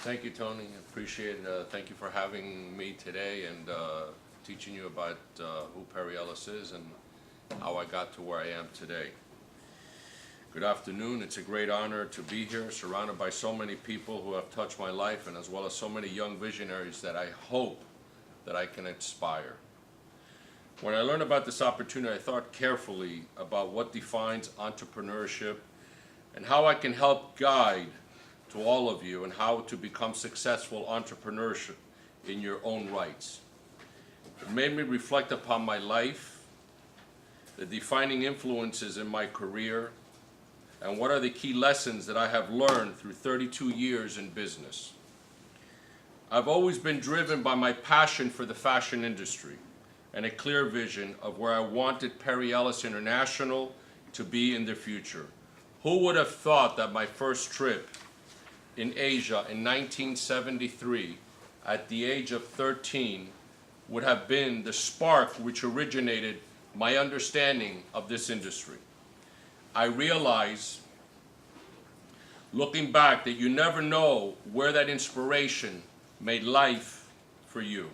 Thank you, Tony. Appreciate it. Thank you for having me today and teaching you about who Perry Ellis is and how I got to where I am today. Good afternoon. It's a great honor to be here, surrounded by so many people who have touched my life, and as well as so many young visionaries that I hope that I can inspire. When I learned about this opportunity, I thought carefully about what defines entrepreneurship and how I can help guide to all of you and how to become successful entrepreneurship in your own rights. It made me reflect upon my life, the defining influences in my career, and what are the key lessons that I have learned through 32 years in business. I've always been driven by my passion for the fashion industry and a clear vision of where I wanted Perry Ellis International to be in the future. Who would have thought that my first trip in Asia in 1973, at the age of 13, would have been the spark which originated my understanding of this industry. I realize, looking back, that you never know where that inspiration made life for you.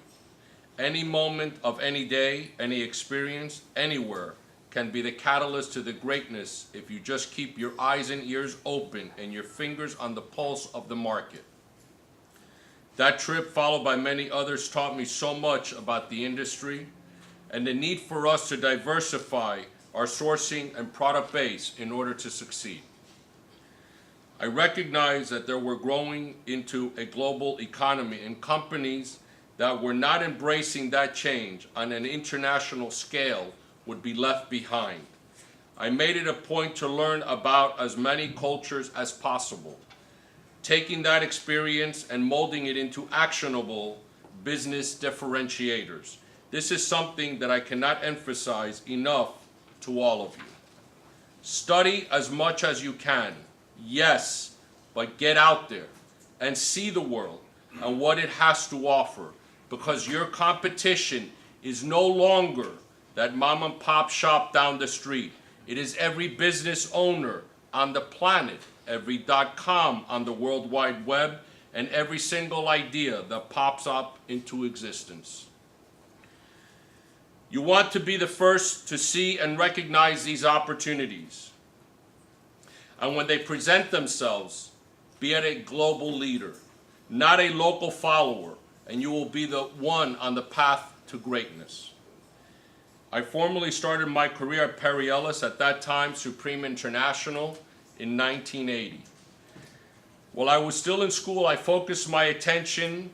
Any moment of any day, any experience, anywhere, can be the catalyst to the greatness if you just keep your eyes and ears open and your fingers on the pulse of the market. That trip, followed by many others, taught me so much about the industry and the need for us to diversify our sourcing and product base in order to succeed. I recognized that there were growing into a global economy and companies that were not embracing that change on an international scale would be left behind. I made it a point to learn about as many cultures as possible, taking that experience and molding it into actionable business differentiators. This is something that I cannot emphasize enough to all of you. Study as much as you can, yes, but get out there and see the world and what it has to offer, because your competition is no longer that mom and pop shop down the street. It is every business owner on the planet, every .com on the World Wide Web, and every single idea that pops up into existence. You want to be the first to see and recognize these opportunities. And when they present themselves, be a global leader, not a local follower, and you will be the one on the path to greatness. I formally started my career at Perry Ellis, at that time Supreme International, in 1980. While I was still in school, I focused my attention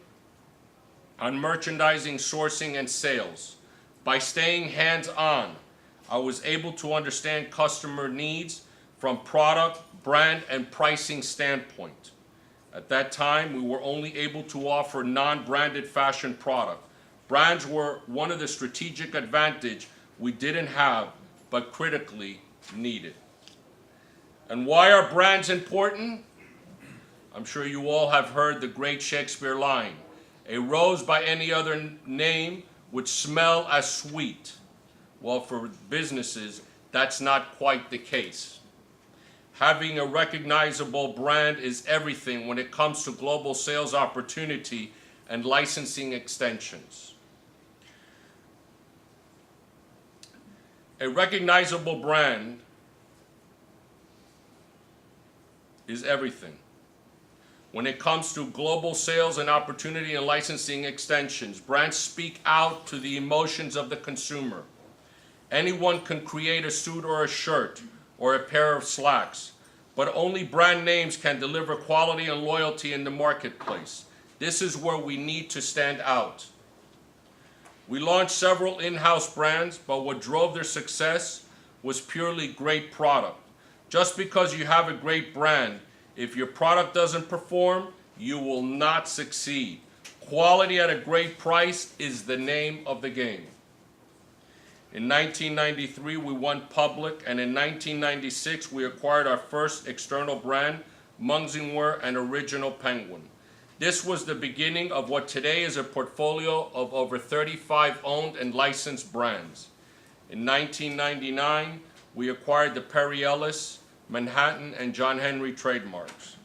on merchandising, sourcing, and sales. By staying hands-on, I was able to understand customer needs from product, brand, and pricing standpoint. At that time, we were only able to offer non-branded fashion product. Brands were one of the strategic advantage we didn't have, but critically needed. And why are brands important? I'm sure you all have heard the great Shakespeare line, "A rose by any other name would smell as sweet." Well, for businesses, that's not quite the case. Having a recognizable brand is everything when it comes to global sales opportunity and licensing extensions. A recognizable brand is everything when it comes to global sales and opportunity and licensing extensions. Brands speak out to the emotions of the consumer. Anyone can create a suit or a shirt or a pair of slacks, but only brand names can deliver quality and loyalty in the marketplace. This is where we need to stand out. We launched several in-house brands, but what drove their success was purely great product. Just because you have a great brand, if your product doesn't perform, you will not succeed. Quality at a great price is the name of the game. In 1993, we went public, and in 1996, we acquired our first external brand, Mungsingwear and Original Penguin. This was the beginning of what today is a portfolio of over 35 owned and licensed brands. In 1999, we acquired the Perry Ellis, Manhattan, and John Henry trademarks.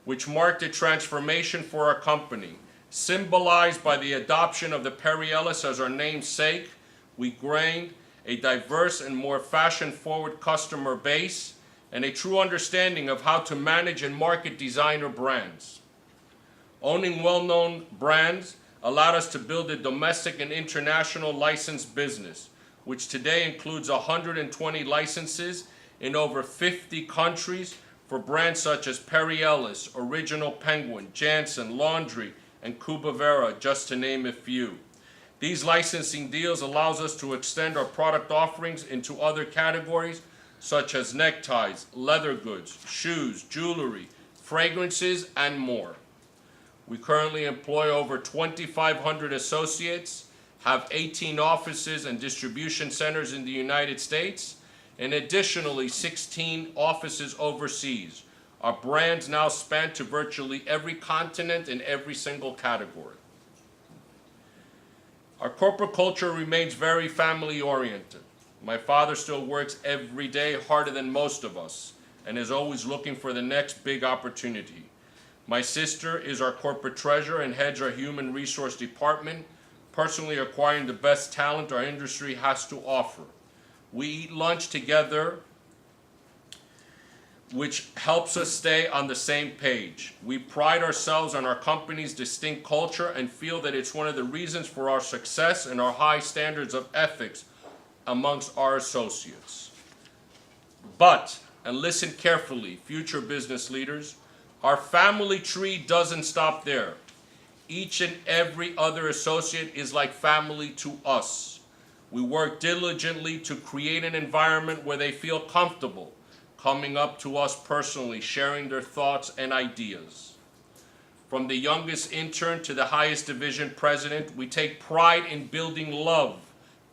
which marked a transformation for our company. Symbolized by the adoption of the Perry Ellis as our namesake, we gained a diverse and more fashion-forward customer base and a true understanding of how to manage and market designer brands. Owning well-known brands allowed us to build a domestic and international licensed business, which today includes 120 licenses in over 50 countries for brands such as Perry Ellis, Original Penguin, Jansen, Laundry, and Cubavera, just to name a few. These licensing deals allows us to extend our product offerings into other categories such as neckties, leather goods, shoes, jewelry, fragrances, and more. We currently employ over 2,500 associates, have 18 offices and distribution centers in the United States, and additionally 16 offices overseas. Our brands now span to virtually every continent in every single category. Our corporate culture remains very family-oriented. My father still works every day harder than most of us and is always looking for the next big opportunity. My sister is our corporate treasurer and heads our human resource department, personally acquiring the best talent our industry has to offer. We eat lunch together, which helps us stay on the same page. We pride ourselves on our company's distinct culture and feel that it's one of the reasons for our success and our high standards of ethics amongst our associates. But, and listen carefully, future business leaders, our family tree doesn't stop there. Each and every other associate is like family to us. We work diligently to create an environment where they feel comfortable coming up to us personally, sharing their thoughts and ideas. From the youngest intern to the highest division president, we take pride in building love,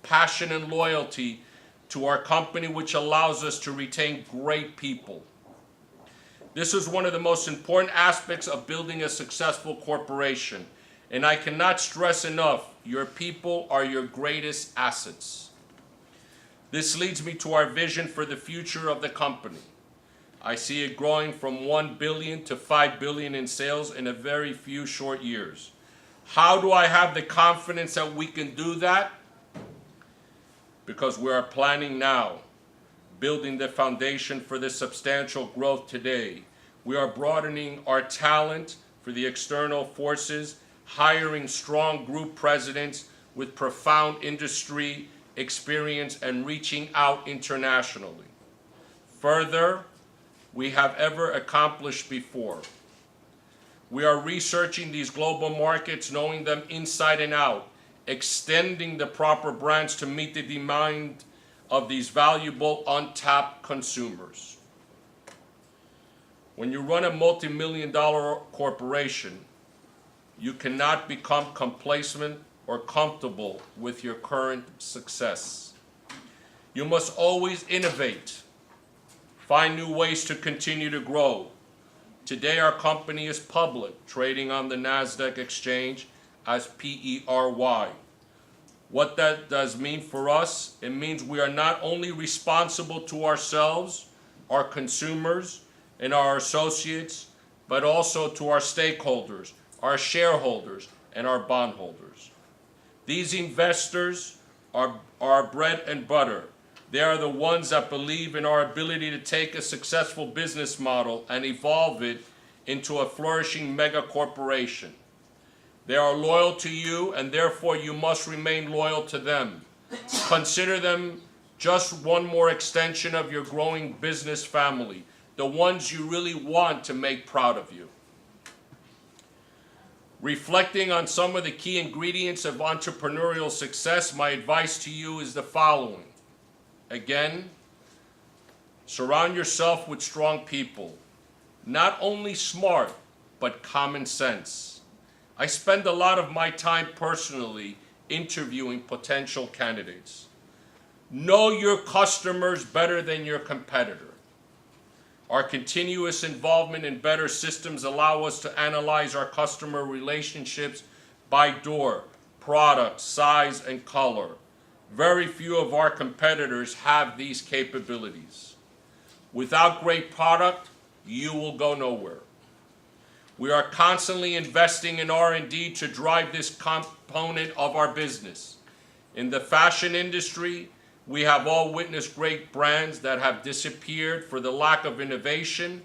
passion, and loyalty to our company, which allows us to retain great people. This is one of the most important aspects of building a successful corporation, and I cannot stress enough, your people are your greatest assets. This leads me to our vision for the future of the company. I see it growing from $1 billion to $5 billion in sales in a very few short years. How do I have the confidence that we can do that? Because we are planning now, building the foundation for this substantial growth today. We are broadening our talent for the external forces, hiring strong group presidents with profound industry experience and reaching out internationally. Further, we have ever accomplished before. We are researching these global markets, knowing them inside and out, extending the proper brands to meet the demand of these valuable untapped consumers. When you run a multi-million-dollar corporation, you cannot become complacent or comfortable with your current success. You must always innovate, find new ways to continue to grow. Today our company is public, trading on the NASDAQ exchange as PERY. What that does mean for us, it means we are not only responsible to ourselves, our consumers, and our associates, but also to our stakeholders, our shareholders, and our bondholders. These investors are our bread and butter. They are the ones that believe in our ability to take a successful business model and evolve it into a flourishing mega corporation. They are loyal to you, and therefore you must remain loyal to them. Consider them just one more extension of your growing business family, the ones you really want to make proud of you. Reflecting on some of the key ingredients of entrepreneurial success, my advice to you is the following. Again, surround yourself with strong people. Not only smart, but common sense. I spend a lot of my time personally interviewing potential candidates. Know your customers better than your competitor. Our continuous involvement in better systems allow us to analyze our customer relationships by door, product, size, and color. Very few of our competitors have these capabilities. Without great product, you will go nowhere. We are constantly investing in R&D to drive this component of our business. In the fashion industry, we have all witnessed great brands that have disappeared for the lack of innovation,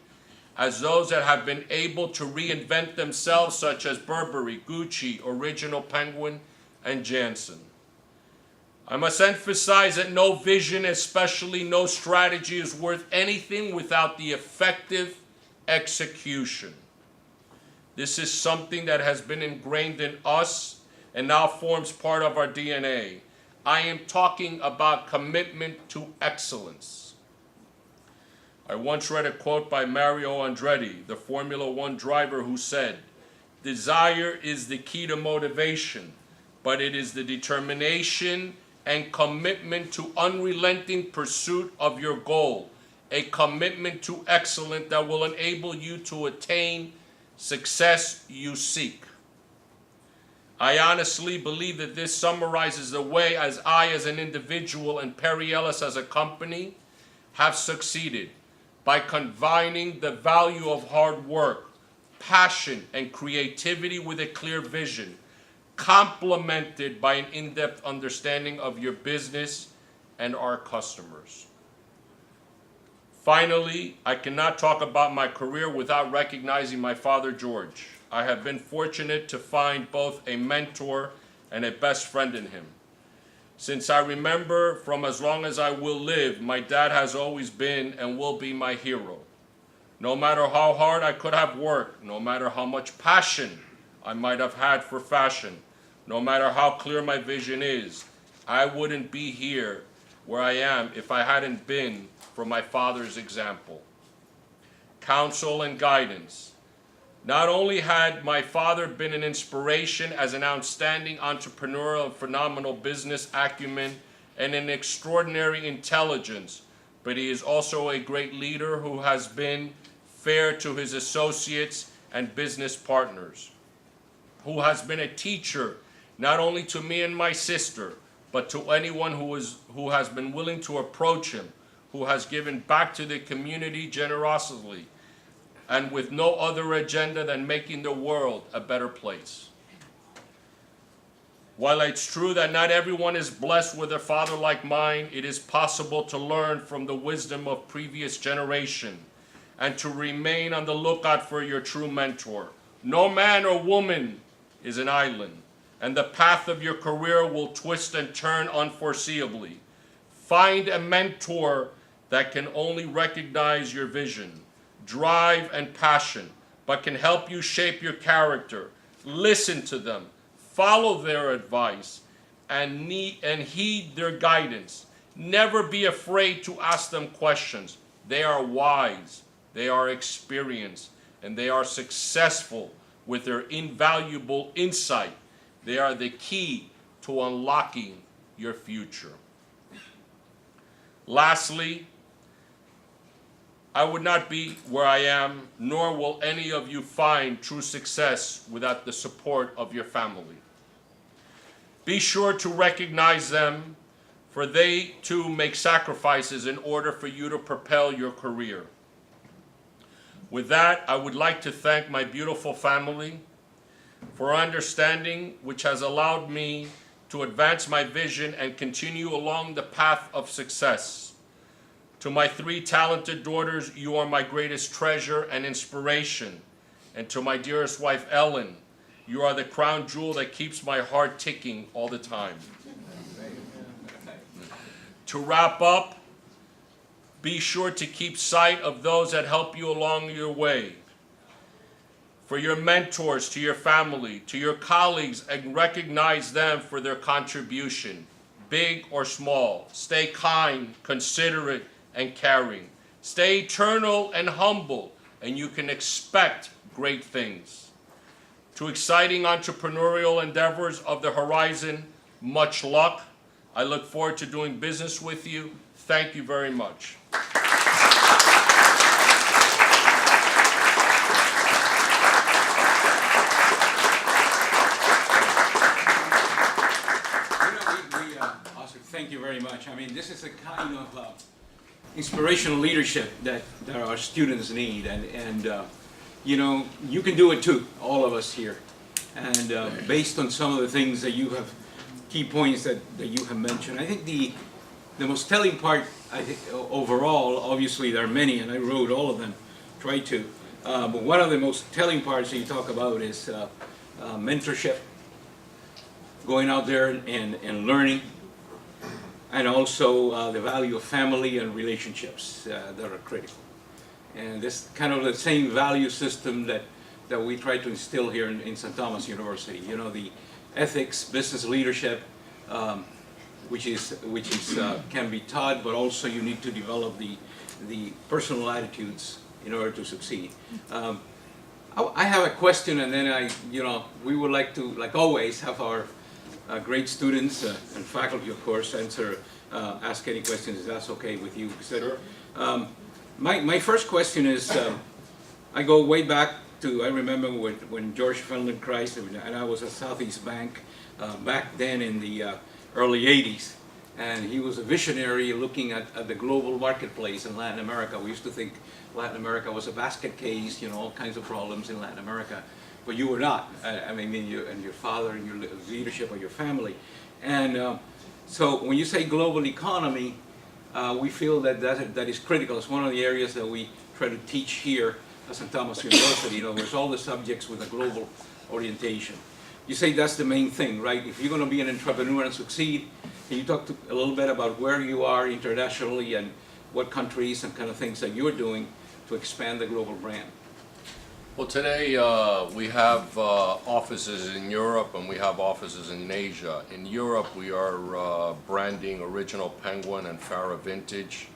as those that have been able to reinvent themselves, such as Burberry, Gucci, Original Penguin, and Janssen. I must emphasize that no vision, especially no strategy, is worth anything without the effective execution. This is something that has been ingrained in us and now forms part of our DNA. I am talking about commitment to excellence. I once read a quote by Mario Andretti, the Formula One driver, who said, "Desire is the key to motivation, but it is the determination and commitment to unrelenting pursuit of your goal, a commitment to excellence that will enable you to attain success you seek." I honestly believe that this summarizes the way as I as an individual and Perry Ellis as a company have succeeded by combining the value of hard work, passion, and creativity with a clear vision, complemented by an in-depth understanding of your business and our customers. Finally, I cannot talk about my career without recognizing my father, George. I have been fortunate to find both a mentor and a best friend in him. Since I remember from as long as I will live, my dad has always been and will be my hero. No matter how hard I could have worked, no matter how much passion I might have had for fashion, no matter how clear my vision is, I wouldn't be here where I am if I hadn't been for my father's example, counsel, and guidance. Not only had my father been an inspiration as an outstanding entrepreneurial and phenomenal business acumen and an extraordinary intelligence, but he is also a great leader who has been fair to his associates and business partners, who has been a teacher not only to me and my sister, but to anyone who has been willing to approach him, who has given back to the community generously, and with no other agenda than making the world a better place. While it's true that not everyone is blessed with a father like mine, it is possible to learn from the wisdom of previous generation and to remain on the lookout for your true mentor. No man or woman is an island, and the path of your career will twist and turn unforeseeably. Find a mentor that can only recognize your vision, drive, and passion, but can help you shape your character. Listen to them, follow their advice, and heed their guidance. Never be afraid to ask them questions. They are wise, they are experienced, and they are successful with their invaluable insight. They are the key to unlocking your future. Lastly, I would not be where I am, nor will any of you find true success without the support of your family. Be sure to recognize them, for they too make sacrifices in order for you to propel your career. With that, I would like to thank my beautiful family for understanding, which has allowed me to advance my vision and continue along the path of success. To my 3 talented daughters, you are my greatest treasure and inspiration. And to my dearest wife, Ellen, you are the crown jewel that keeps my heart ticking all the time. To wrap up, be sure to keep sight of those that help you along your way. For your mentors, to your family, to your colleagues, and recognize them for their contribution, big or small. Stay kind, considerate, and caring. Stay eternal and humble, and you can expect great things. To exciting entrepreneurial endeavors of the horizon, much luck. I look forward to doing business with you. Thank you very much. Thank you very much. I mean, this is the kind of inspirational leadership that our students need, and you know, you can do it too, all of us here. And based on some of the things that you have, key points that you have mentioned, I think the most telling part, I think, overall, obviously there are many, and I wrote all of them, tried to, but one of the most telling parts that you talk about is mentorship, going out there and learning, and also the value of family and relationships that are critical. And this kind of the same value system that we try to instill here in St. Thomas University. You know, the ethics, business leadership, which can be taught, but also you need to develop the personal attitudes in order to succeed. I have a question, and then we would like to, like always, have our great students and faculty, of course, ask any questions if that's okay with you, etc. My first question is, I go way back to, I remember when George Feldenkreis, and I was at Southeast Bank back then in the early 80s, and he was a visionary looking at the global marketplace in Latin America. We used to think Latin America was a basket case, you know, all kinds of problems in Latin America, but you were not. I mean, you and your father and your leadership of your family. And so when you say global economy, we feel that is critical. It's one of the areas that we try to teach here at St. Thomas University. You know, there's all the subjects with a global orientation. You say that's the main thing, right? If you're going to be an entrepreneur and succeed, can you talk a little bit about where you are internationally and what countries and kind of things that you're doing to expand the global brand? Well, today we have offices in Europe and we have offices in Asia. In Europe, we are branding Original Penguin and Farah Vintage,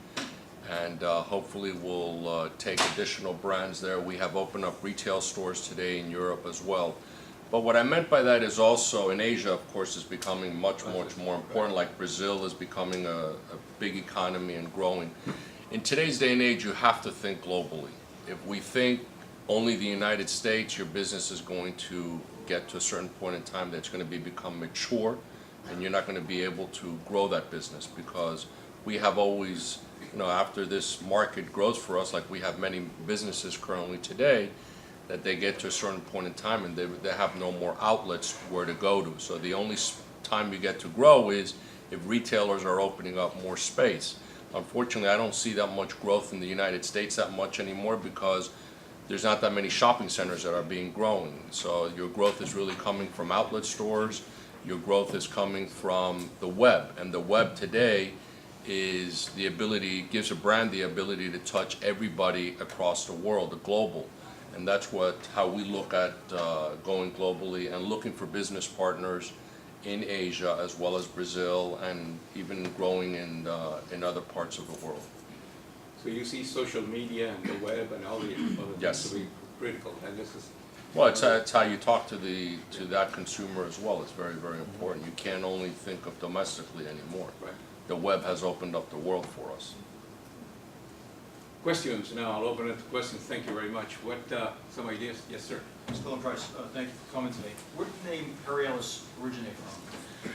and hopefully we'll take additional brands there. We have opened up retail stores today in Europe as well. But what I meant by that is also in Asia, of course, is becoming much more important. Like Brazil is becoming a big economy and growing. In today's day and age, you have to think globally. If we think only the United States, your business is going to get to a certain point in time that's going to become mature, and you're not going to be able to grow that business, because we have always, you know, after this market grows for us, like we have many businesses currently today, that they get to a certain point in time and they have no more outlets where to go to. So the only time you get to grow is if retailers are opening up more space. Unfortunately, I don't see that much growth in the United States that much anymore, because there's not that many shopping centers that are being grown. So your growth is really coming from outlet stores. Your growth is coming from the web, and the web today is the ability, gives a brand the ability to touch everybody across the world, the global. And that's how we look at going globally and looking for business partners in Asia as well as Brazil, and even growing in other parts of the world. So you see social media and the web and all the other Yes. things to be critical, and this is. Well, it's how you talk to that consumer as well. It's very, very important. You can't only think of domestically anymore. Right. The web has opened up the world for us. Questions now. I'll open it to questions. Thank you very much. What some ideas? Yes, sir. Mr. Feldenkreis, thank you for coming today. Where did the name Perry Ellis originate from?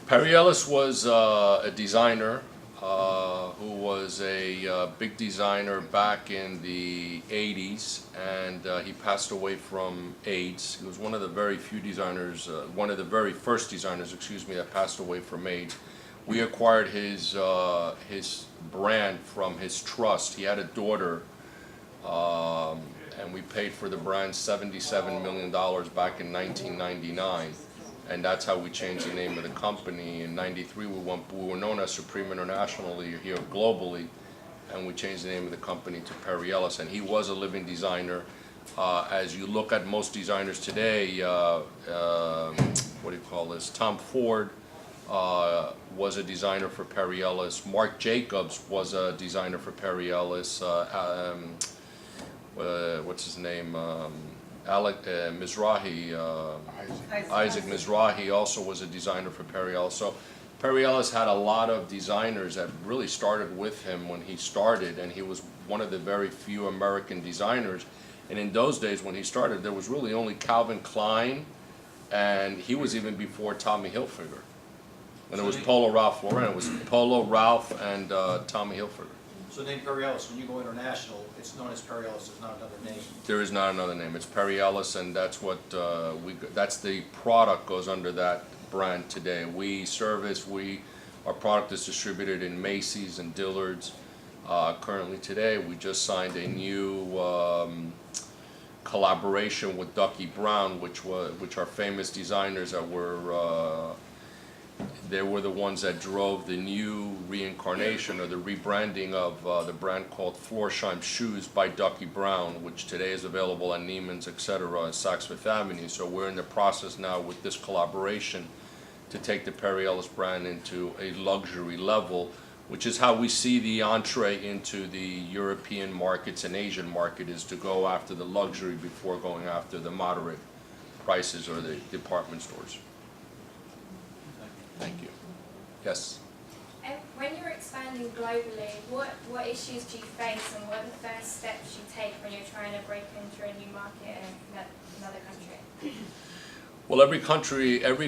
Perry Ellis was a designer who was a big designer back in the 80s, and he passed away from AIDS. He was one of the very few designers, one of the very first designers, excuse me, that passed away from AIDS. We acquired his brand from his trust. He had a daughter, and we paid for the brand $77 million back in 1999. And that's how we changed the name of the company. In '93, we were known as Supreme Internationally here globally, and we changed the name of the company to Perry Ellis. And he was a living designer. As you look at most designers today, what do you call this? Tom Ford was a designer for Perry Ellis. Marc Jacobs was a designer for Perry Ellis. What's his name? Mizrahi, Isaac Mizrahi also was a designer for Perry Ellis. So Perry Ellis had a lot of designers that really started with him when he started, and he was one of the very few American designers. And in those days when he started, there was really only Calvin Klein, and he was even before Tommy Hilfiger. And it was Polo Ralph Lauren. It was Polo Ralph and Tommy Hilfiger. So the name Perry Ellis, when you go international, it's known as Perry Ellis, there's not another name. There is not another name. It's Perry Ellis, and that's what that's the product goes under that brand today. Our product is distributed in Macy's and Dillard's. Currently today, we just signed a new collaboration with Ducky Brown, which are famous designers that they were the ones that drove the new reincarnation or the rebranding of the brand called Florsheim Shoes by Ducky Brown, which today is available at Neiman's, etc., at Saks Fifth Avenue. So we're in the process now with this collaboration to take the Perry Ellis brand into a luxury level, which is how we see the entree into the European markets and Asian market, is to go after the luxury before going after the moderate prices or the department stores. Thank you. Yes? When you're expanding globally, what issues do you face, and what are the first steps you take when you're trying to break into a new market in another country? Well, every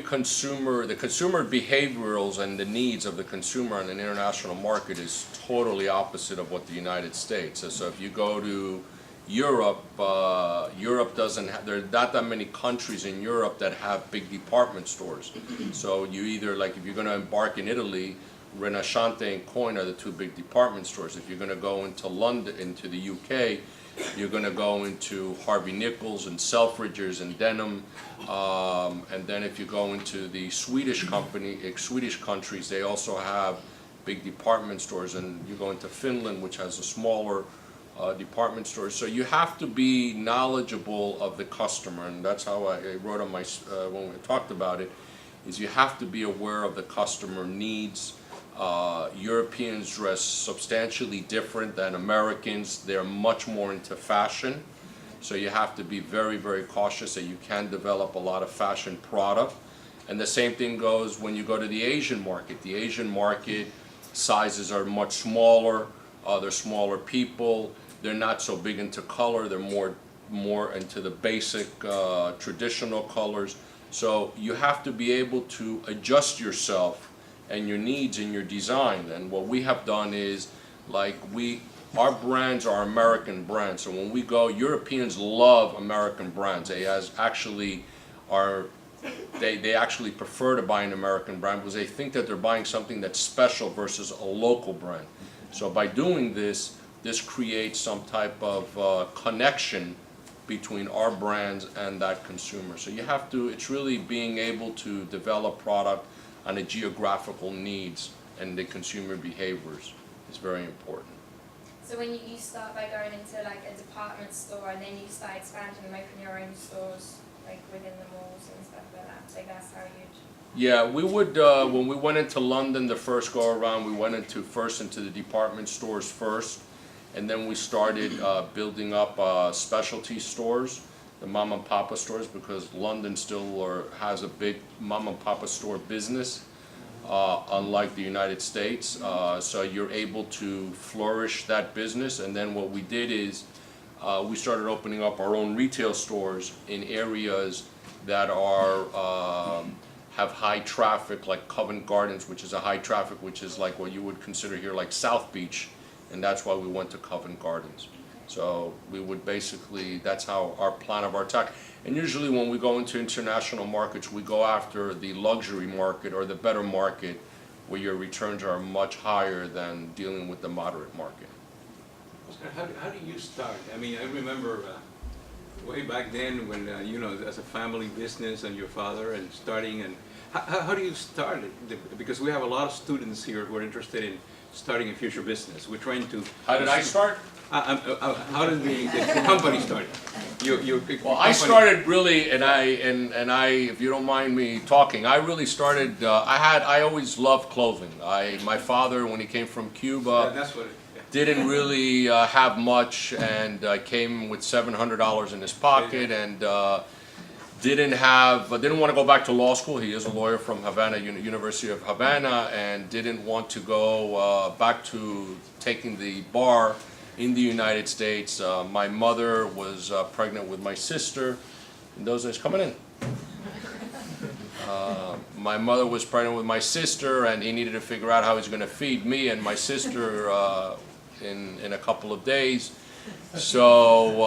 consumer, the consumer behaviorals and the needs of the consumer in an international market is totally opposite of what the United States is. So if you go to Europe, Europe doesn't have, there are not that many countries in Europe that have big department stores. So you either, like if you're going to embark in Italy, Rinascente and Coin are the two big department stores. If you're going to go into London, into the UK, you're going to go into Harvey Nichols and Selfridges and Denim. And then if you go into the Swedish countries, they also have big department stores. And you go into Finland, which has a smaller department stores. So you have to be knowledgeable of the customer, and that's how I wrote on my when we talked about it, is you have to be aware of the customer needs. Europeans dress substantially different than Americans. They're much more into fashion, so you have to be very, very cautious that you can develop a lot of fashion product. And the same thing goes when you go to the Asian market. The Asian market sizes are much smaller. They're smaller people. They're not so big into color. They're more into the basic traditional colors. So you have to be able to adjust yourself and your needs in your design. And what we have done is, like, our brands are American brands. So when we go, Europeans love American brands. They actually prefer to buy an American brand because they think that they're buying something that's special versus a local brand. So by doing this creates some type of connection between our brands and that consumer. So you have to, it's really being able to develop product on the geographical needs and the consumer behaviors is very important. So when you start by going into like a department store, and then you start expanding and open your own stores like within the malls and stuff like that. So that's how you'd... Yeah, we would, when we went into London the first go around, we went first into the department stores first, and then we started building up specialty stores, the mom and papa stores, because London still has a big mom and papa store business, unlike the United States. So you're able to flourish that business. And then what we did is we started opening up our own retail stores in areas that have high traffic, like Covent Gardens, which is a high traffic, which is like what you would consider here like South Beach, and that's why we went to Covent Gardens. So we would basically, that's how our plan of our attack. And usually when we go into international markets, we go after the luxury market or the better market, where your returns are much higher than dealing with the moderate market. Oscar, how do you start? I mean, I remember way back then when, you know, as a family business and your father and starting, and how do you start it? Because we have a lot of students here who are interested in starting a future business. We're trying to... How did I start? How did the company start? Well, I started really, and I, if you don't mind me talking, I really started. I always loved clothing. My father, when he came from Cuba, that's what didn't really have much, and came with $700 in his pocket, and didn't want to go back to law school. He is a lawyer from Havana, University of Havana, and didn't want to go back to taking the bar in the United States. My mother was pregnant with my sister. In those days, coming in. My mother was pregnant with my sister, and he needed to figure out how he's going to feed me and my sister in a couple of days. So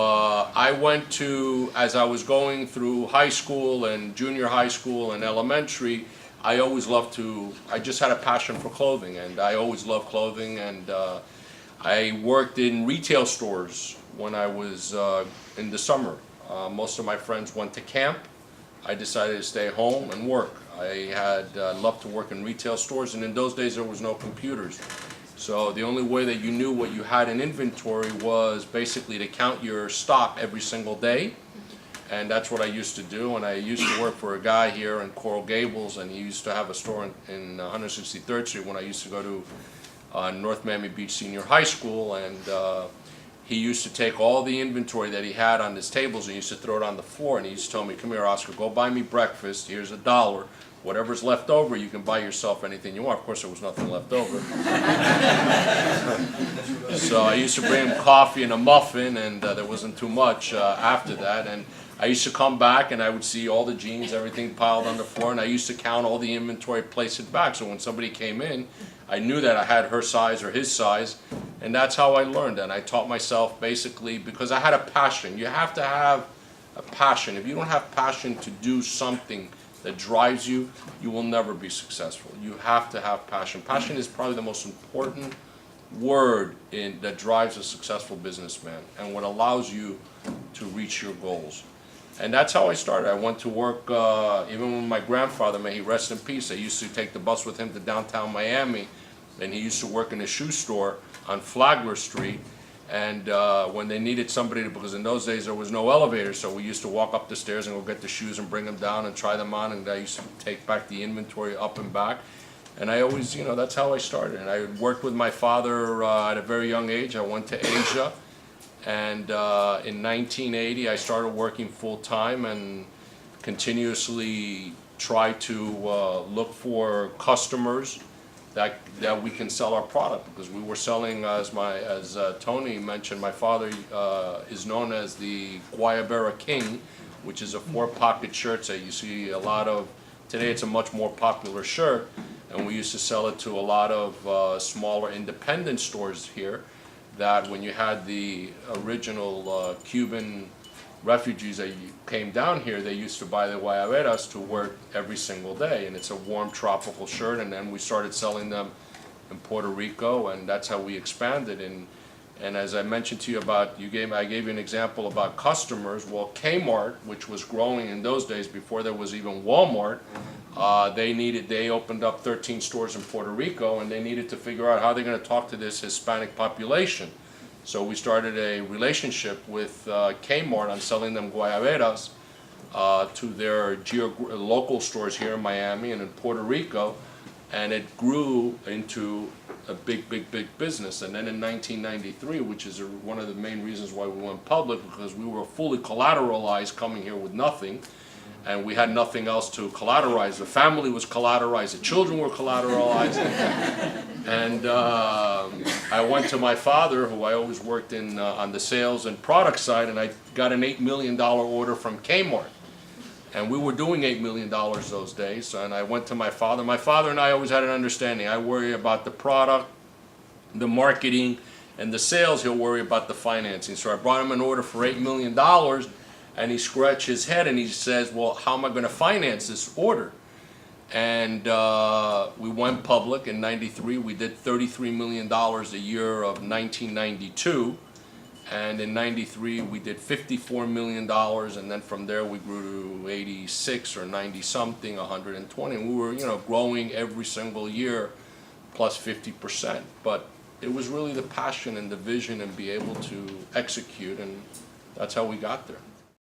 I went to, as I was going through high school and junior high school and elementary, I always loved to, I just had a passion for clothing, and I always loved clothing, and I worked in retail stores when I was in the summer. Most of my friends went to camp. I decided to stay home and work. I had loved to work in retail stores, and in those days there was no computers. So the only way that you knew what you had in inventory was basically to count your stock every single day. And that's what I used to do. And I used to work for a guy here in Coral Gables, and he used to have a store in 163rd Street when I used to go to North Miami Beach Senior High School. And he used to take all the inventory that he had on his tables and he used to throw it on the floor. And he used to tell me, "Come here, Oscar, go buy me breakfast. Here's $1. Whatever's left over, you can buy yourself anything you want." Of course, there was nothing left over. So I used to bring him coffee and a muffin, and there wasn't too much after that. And I used to come back and I would see all the jeans, everything piled on the floor, and I used to count all the inventory, place it back. So when somebody came in, I knew that I had her size or his size, and that's how I learned. And I taught myself basically because I had a passion. You have to have a passion. If you don't have passion to do something that drives you, you will never be successful. You have to have passion. Passion is probably the most important word that drives a successful businessman and what allows you to reach your goals. And that's how I started. I went to work, even when my grandfather, may he rest in peace, I used to take the bus with him to downtown Miami, and he used to work in a shoe store on Flagler Street. And when they needed somebody to, because in those days there was no elevator, so we used to walk up the stairs and go get the shoes and bring them down and try them on, and I used to take back the inventory up and back. And I always, that's how I started. And I worked with my father at a very young age. I went to Asia, and in 1980 I started working full-time and continuously tried to look for customers that we can sell our product, because we were selling, as Tony mentioned, my father is known as the Guayabera King, which is a 4-pocket shirt that you see a lot of. Today it's a much more popular shirt, and we used to sell it to a lot of smaller independent stores here, that when you had the original Cuban refugees that came down here, they used to buy the guayaberas to wear every single day, and it's a warm tropical shirt. And then we started selling them in Puerto Rico, and that's how we expanded. And as I mentioned to you about, I gave you an example about customers. Well, Kmart, which was growing in those days before there was even Walmart, they opened up 13 stores in Puerto Rico, and they needed to figure out how they're going to talk to this Hispanic population. So we started a relationship with Kmart on selling them guayaberas to their local stores here in Miami and in Puerto Rico, and it grew into a big business. And then in 1993, which is one of the main reasons why we went public, because we were fully collateralized coming here with nothing, and we had nothing else to collateralize. The family was collateralized, the children were collateralized. And I went to my father, who I always worked on the sales and product side, and I got an $8 million order from Kmart. And we were doing $8 million those days, and I went to my father. My father and I always had an understanding. I worry about the product, the marketing, and the sales. He'll worry about the financing. So I brought him an order for $8 million, and he scratched his head and he says, "Well, how am I going to finance this order?" And we went public in '93. We did $33 million a year of 1992. And in '93, we did $54 million, and then from there we grew to 86 or 90 something, 120. And we were, growing every single year, plus 50%. But it was really the passion and the vision and be able to execute, and that's how we got there.